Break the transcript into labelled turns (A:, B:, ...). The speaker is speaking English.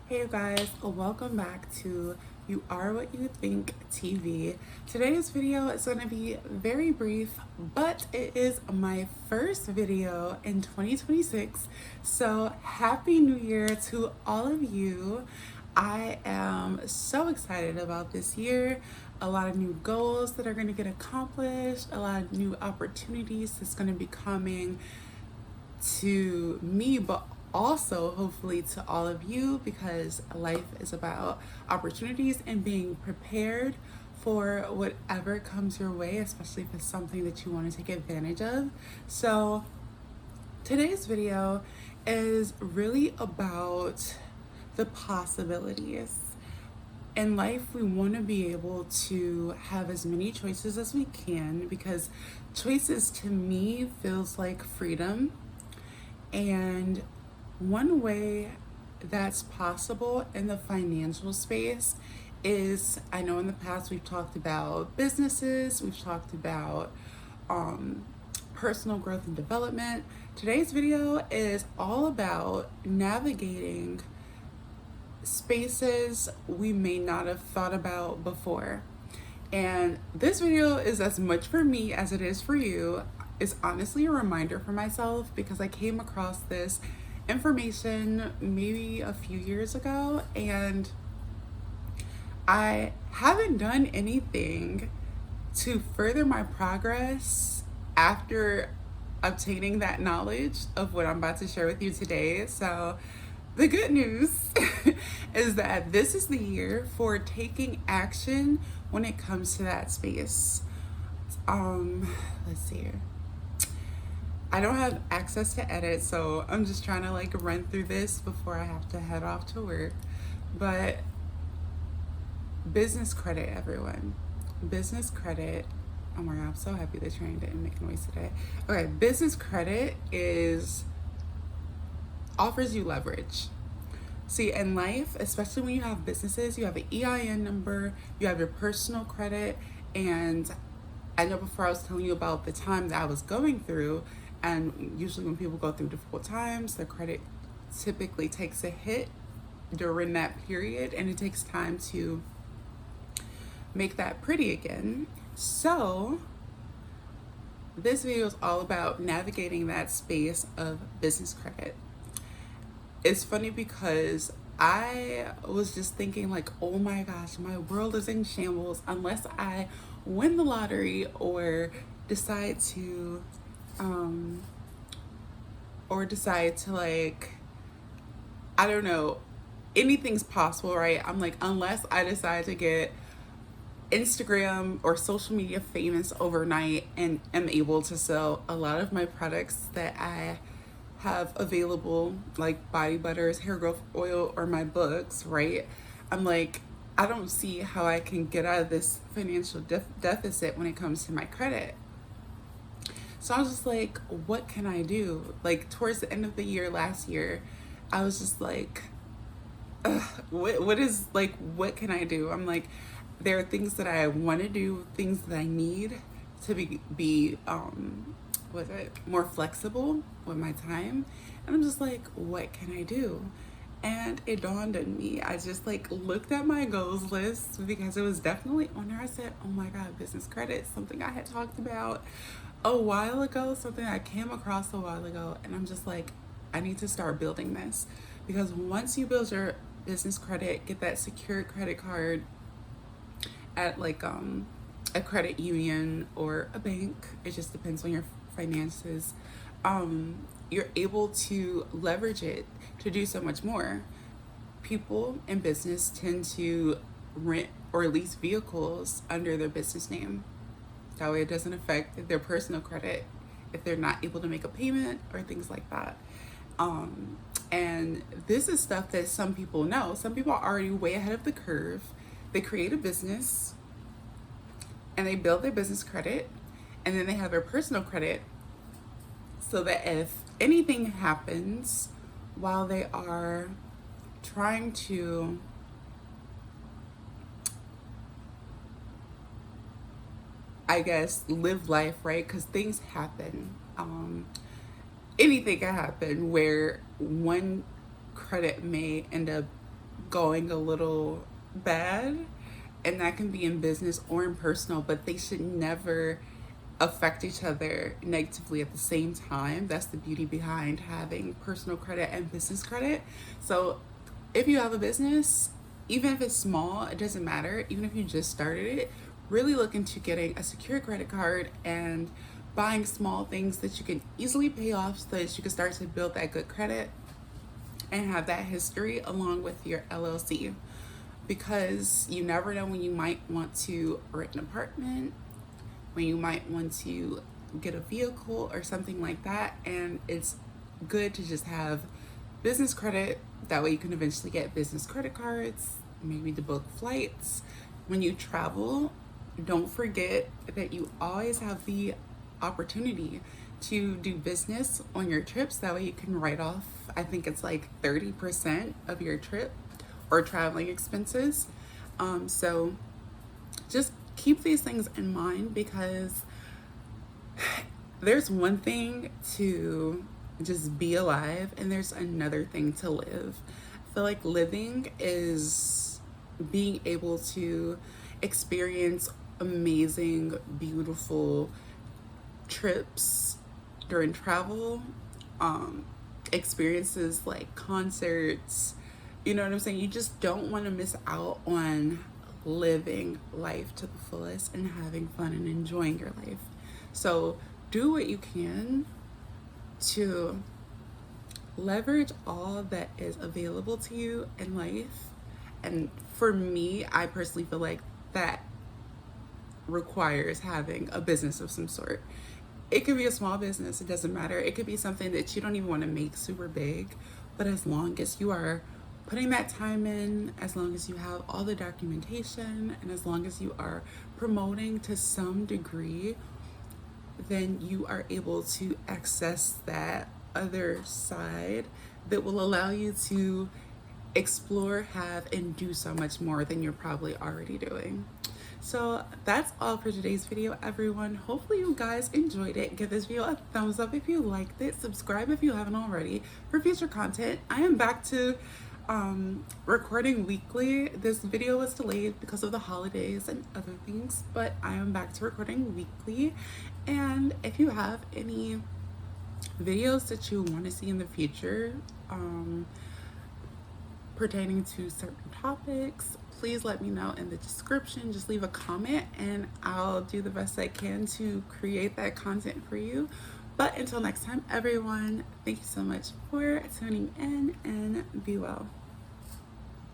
A: Hey you guys, welcome back to You Are What You Think TV. Today's video is going to be very brief, but it is my first video in 2026. So happy new year to all of you. I am so excited about this year. A lot of new goals that are going to get accomplished, a lot of new opportunities that's going to be coming to me, but also hopefully to all of you, because life is about opportunities and being prepared for whatever comes your way, especially if it's something that you want to take advantage of. So today's video is really about the possibilities. In life, we want to be able to have as many choices as we can, because choices to me feels like freedom. And one way that's possible in the financial space is, I know in the past we've talked about businesses, we've talked about personal growth and development. Today's video is all about navigating spaces we may not have thought about before. And this video is as much for me as it is for you. It's honestly a reminder for myself, because I came across this information maybe a few years ago, and I haven't done anything to further my progress after obtaining that knowledge of what I'm about to share with you today. So the good news is that this is the year for taking action when it comes to that space. Let's see here. I don't have access to edit, so I'm just trying to run through this before I have to head off to work. But business credit, everyone. Business credit. Oh my God, I'm so happy the train didn't make noise today. Okay, business credit offers you leverage. See, in life, especially when you have businesses, you have an EIN number, you have your personal credit, and I know before I was telling you about the time that I was going through, and usually when people go through difficult times, their credit typically takes a hit during that period, and it takes time to make that pretty again. So this video is all about navigating that space of business credit. It's funny because I was just thinking oh my gosh, my world is in shambles unless I win the lottery or decide to I don't know, anything's possible, right? I'm unless I decide to get Instagram or social media famous overnight and am able to sell a lot of my products that I have available, like body butters, hair growth oil, or my books, right? I'm I don't see how I can get out of this financial deficit when it comes to my credit. So I was just what can I do? Towards the end of the year last year, I was just what can I do? I'm there are things that I want to do, things that I need to be more flexible with my time. And I'm just what can I do? And it dawned on me. I just looked at my goals list, because it was definitely on there. I said, oh my God, business credit, something I had talked about a while ago, something I came across a while ago. And I'm just I need to start building this, because once you build your business credit, get that secured credit card at a credit union or a bank, it just depends on your finances, you're able to leverage it to do so much more. People in business tend to rent or lease vehicles under their business name. That way it doesn't affect their personal credit if they're not able to make a payment or things like that. And this is stuff that some people know. Some people are already way ahead of the curve. They create a business and they build their business credit, and then they have their personal credit, so that if anything happens while they are trying to live life, right? Because things happen. Anything can happen where one credit may end up going a little bad, and that can be in business or in personal, but they should never affect each other negatively at the same time. That's the beauty behind having personal credit and business credit. So if you have a business, even if it's small, it doesn't matter. Even if you just started it, really look into getting a secure credit card and buying small things that you can easily pay off so that you can start to build that good credit and have that history along with your LLC, because you never know when you might want to rent an apartment, when you might want to get a vehicle or something like that. And it's good to just have business credit. That way you can eventually get business credit cards, maybe to book flights. When you travel, don't forget that you always have the opportunity to do business on your trips. That way you can write off, I think it's like 30% of your trip or traveling expenses. So just keep these things in mind, because there's one thing to just be alive and there's another thing to live. I feel like living is being able to experience amazing, beautiful trips during travel, experiences like concerts. You know what I'm saying? You just don't want to miss out on living life to the fullest and having fun and enjoying your life. So do what you can to leverage all that is available to you in life. And for me, I personally feel like that requires having a business of some sort. It could be a small business, it doesn't matter. It could be something that you don't even want to make super big, but as long as you are putting that time in, as long as you have all the documentation, and as long as you are promoting to some degree, then you are able to access that other side that will allow you to explore, have, and do so much more than you're probably already doing. So that's all for today's video, everyone. Hopefully you guys enjoyed it. Give this video a thumbs up if you liked it. Subscribe if you haven't already for future content. I am back to recording weekly. This video was delayed because of the holidays and other things, but I am back to recording weekly. And if you have any videos that you want to see in the future pertaining to certain topics, please let me know in the description. Just leave a comment and I'll do the best I can to create that content for you. But until next time, everyone, thank you so much for tuning in, and be well.